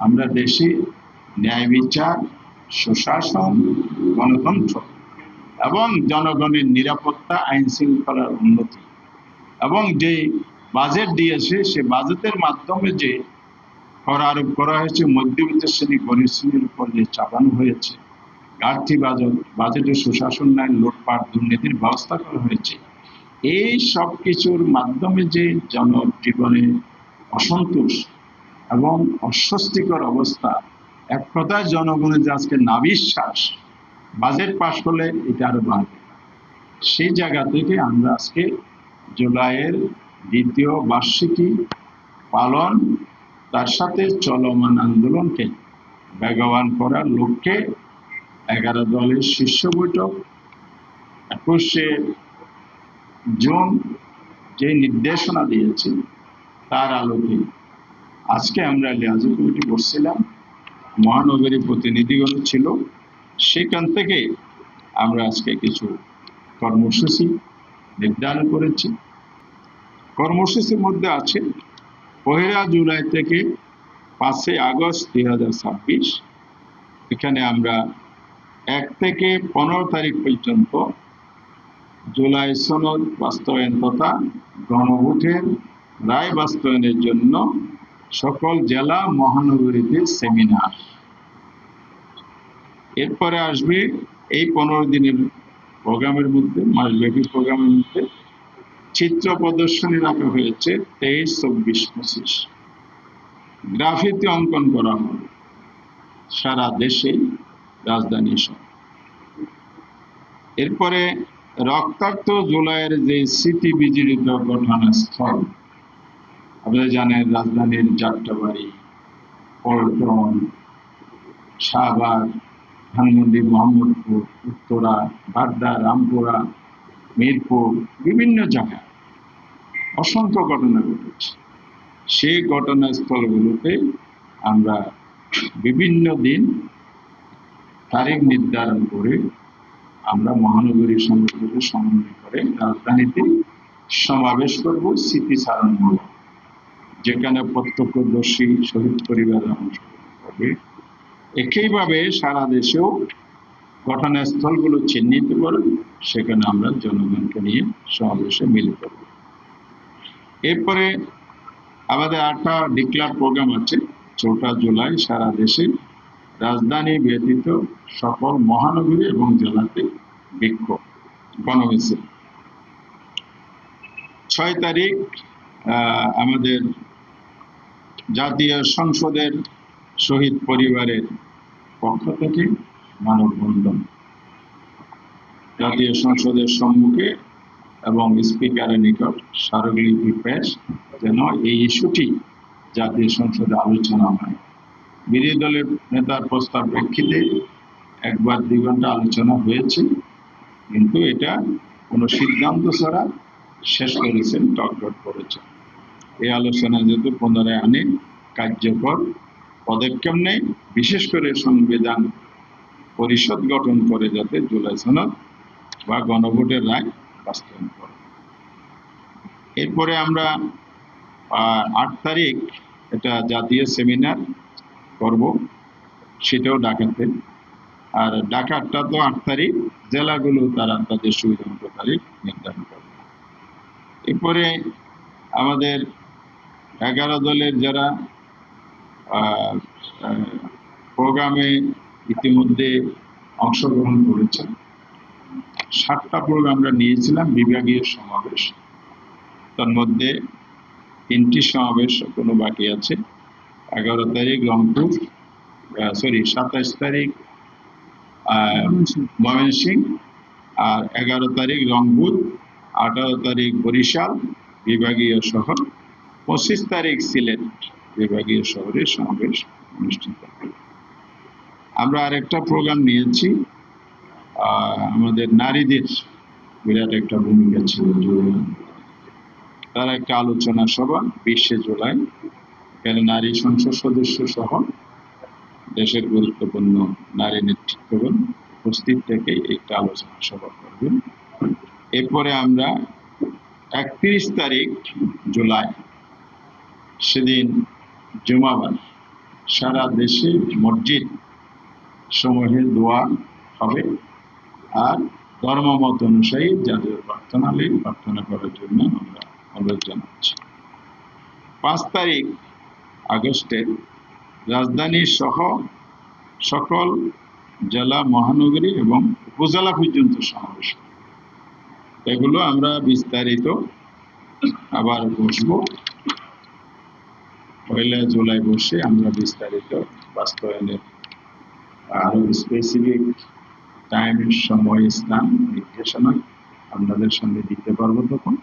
আমরা দেশে ন্যায় বিচার, সুশাসন, গণতন্ত্র এবং জনগণের নিরাপত্তা, আইন শৃঙ্খলার উন্নতি এবং যে বাজেট দিয়েছে সে বাজেটের মাধ্যমে যে কর আরোপ করা হয়েছে মধ্যবিত্ত শ্রেণী গরিব শ্রেণীর উপর যে চাপানো হয়েছে, ঘাটতি বাজেটের সুশাসন নাই, লুটপাট দুর্নীতির ব্যবস্থা করা হয়েছে, এই সব কিছুর মাধ্যমে যে জনজীবনে অসন্তোষ এবং অস্বস্তিকর অবস্থা, এক কথায় জনগণের যে আজকে নাবিশ্বাস, বাজেট পাশ করলে এটা আরো বাড়বে। সেই জায়গা থেকে আমরা আজকে জুলাইয়ের দ্বিতীয় বার্ষিকী পালন, তার সাথে চলমান আন্দোলনকে বেগবান করার লক্ষ্যে 11 দলের শীর্ষ বৈঠক 21শে জুন যে নির্দেশনা দিয়েছে তার আলোকে আজকে আমরা লিয়াজত কমিটি বসছিলাম, মহানগরী প্রতিনিধিগণ ছিল, সেখান থেকে আমরা আজকে কিছু কর্মসূচি নির্ধারণ করেছি। কর্মসূচির মধ্যে আছে 1 জুলাই থেকে 5 আগস্ট 2026, এখানে আমরা 1 থেকে 15 তারিখ পর্যন্ত জুলাই সনদ বাস্তবায়ন তথা গণভোটের রায় বাস্তবায়নের জন্য সকল জেলা মহানগরীতে সেমিনার। এরপরে আসবে এই 15 দিনের প্রোগ্রামের মধ্যে, মাসব্যাপী প্রোগ্রামের মধ্যে চিত্র প্রদর্শনী রাখা হয়েছে 23, 24, 25। গ্রাফিতি অঙ্কন করা হবে সারা দেশে, রাজধানী সহ। এরপরে রক্তাক্ত জুলাইয়ের যে স্মৃতি বিজড়িত ঘটনাস্থল, আপনারা জানেন রাজধানীর যাত্রাবাড়ি, পল্টন, শাহবাগ, ধানমন্ডি, মোহাম্মদপুর, উত্তরা, বাড্ডা, রামপুরা, মিরপুর, বিভিন্ন জায়গায় অসংখ্য ঘটনা ঘটেছে। সেই ঘটনাস্থলগুলোতে আমরা বিভিন্ন দিন তারিখ নির্ধারণ করে আমরা মহানগরী সমিতিকে সমন্বয় করে রাজধানীতে সমাবেশ করব স্মৃতিচারণমূলক, যেখানে প্রত্যক্ষদর্শী শহীদ পরিবারের অংশগ্রহণ করবে। একইভাবে সারা দেশেও ঘটনাস্থলগুলো চিহ্নিত করে সেখানে আমরা জনগণকে নিয়ে সমাবেশে মিলিত করব। এরপরে আমাদের 8টা ডিক্লার প্রোগ্রাম আছে। 4 জুলাই সারা দেশে রাজধানী ব্যতীত সকল মহানগরী এবং জেলাতে বিক্ষোভ, গণমিছিল। 6 তারিখ আমাদের জাতীয় সংসদের শহীদ পরিবারের পক্ষ থেকে মানববন্ধন, জাতীয় সংসদের সম্মুখে এবং স্পিকারের নিকট স্মারকলিপি পেশ, যেন এই ইস্যুটি জাতীয় সংসদে আলোচনা হয়। বিরোধী দলের নেতার প্রস্তাব প্রেক্ষিতে 1 বা 2 ঘন্টা আলোচনা হয়েছে, কিন্তু এটা কোনো সিদ্ধান্ত ছাড়া শেষ করেছেন, টকটক করেছেন। এই আলোচনা যেহেতু পুনরায় আনে কার্যকর পদক্ষেপ নেই, বিশেষ করে সংবিধান পরিষদ গঠন করে যাতে জুলাই সনদ বা গণভোটের রায় বাস্তবায়ন করে। এরপরে আমরা 8 তারিখ এটা জাতীয় সেমিনার করব, সেটাও ঢাকাতে। আর ঢাকাটা তো 8 তারিখ, জেলাগুলো তারা তাদের সুবিধা মতো তারিখ নির্ধারণ করবে। এরপরে আমাদের 11 দলের যারা প্রোগ্রামে ইতিমধ্যে অংশগ্রহণ করেছেন, 7টা প্রোগ্রাম আমরা নিয়েছিলাম বিভাগীয় সমাবেশ, তার মধ্যে 3টি সমাবেশ কোনো বাকি আছে। 11 তারিখ রংপুর, 27 তারিখ ময়মনসিংহ, আর 11 তারিখ রংপুর, 18 তারিখ বরিশাল বিভাগীয় শহর, 25 তারিখ সিলেট বিভাগীয় শহরে সমাবেশ অনুষ্ঠিত হবে। আমরা আরেকটা প্রোগ্রাম নিয়েছি, আমাদের নারীদের বিরাট একটা ভূমিকা ছিল, তার একটা আলোচনা সভা 20শে জুলাই, এখানে নারী সংসদ সদস্য সহ দেশের গুরুত্বপূর্ণ নারী নেতৃত্বগণ উপস্থিত থেকে একটা আলোচনা সভা করবেন। এরপরে আমরা 31 তারিখ জুলাই, সেদিন জুমাবার, সারা দেশে মসজিদ সমূহে দোয়া হবে, আর ধর্মমত অনুযায়ী যাদের প্রার্থনালয় প্রার্থনা করার জন্য আমরা অনুরোধ জানাচ্ছি। 5 তারিখ আগস্টের রাজধানী সহ সকল জেলা, মহানগরী এবং উপজেলা পর্যন্ত সমাবেশ। এগুলো আমরা বিস্তারিত আবার বসবো, 1 জুলাই বসে আমরা বিস্তারিত বাস্তবায়নের আরো স্পেসিফিক টাইম, সময়, স্থান, নির্দেশনা আপনাদের সামনে দিতে পারবো তখন।